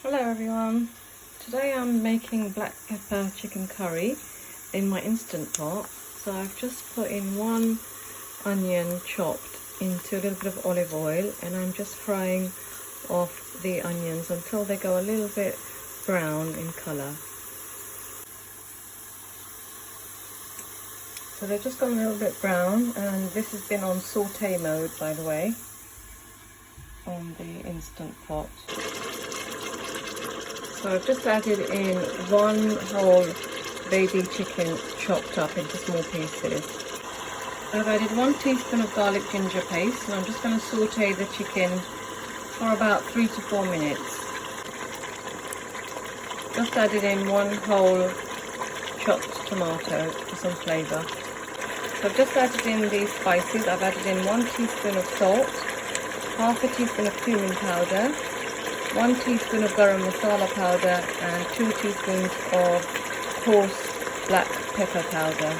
Hello everyone, today I'm making black pepper chicken curry in my Instant Pot. So I've just put in one onion chopped into a little bit of olive oil, and I'm just frying off the onions until they go a little bit brown in colour. So they've just gone a little bit brown, and this has been on saute mode, by the way, on the Instant Pot. So I've just added in one whole baby chicken chopped up into small pieces. I've added 1 teaspoon of garlic ginger paste, and I'm just going to saute the chicken for about 3 to 4 minutes. Just added in one whole chopped tomato for some flavour. So I've just added in these spices. I've added in 1 teaspoon of salt, half a teaspoon of cumin powder, 1 teaspoon of garam masala powder, and 2 teaspoons of coarse black pepper powder.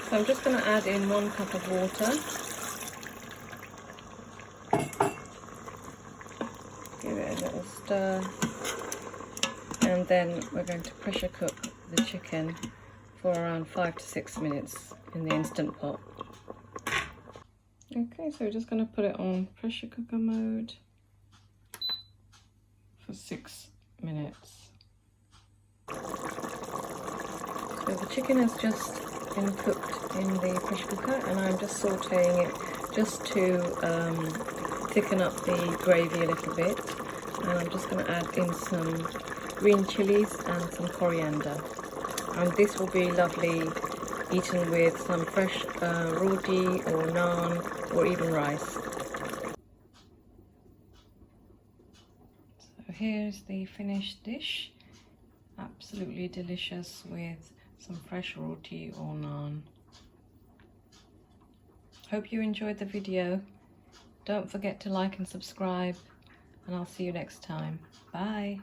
So I'm just going to add in 1 cup of water. Give it a little stir, and then we're going to pressure cook the chicken for around 5 to 6 minutes in the Instant Pot. Okay, so we're just going to put it on pressure cooker mode for 6 minutes. So the chicken has just been cooked in the pressure cooker, and I'm just sauteing it just to thicken up the gravy a little bit. And I'm just going to add in some green chilies and some coriander. And this will be lovely eaten with some fresh roti or naan or even rice. So here's the finished dish. Absolutely delicious with some fresh roti or naan. Hope you enjoyed the video. Don't forget to like and subscribe, and I'll see you next time. Bye.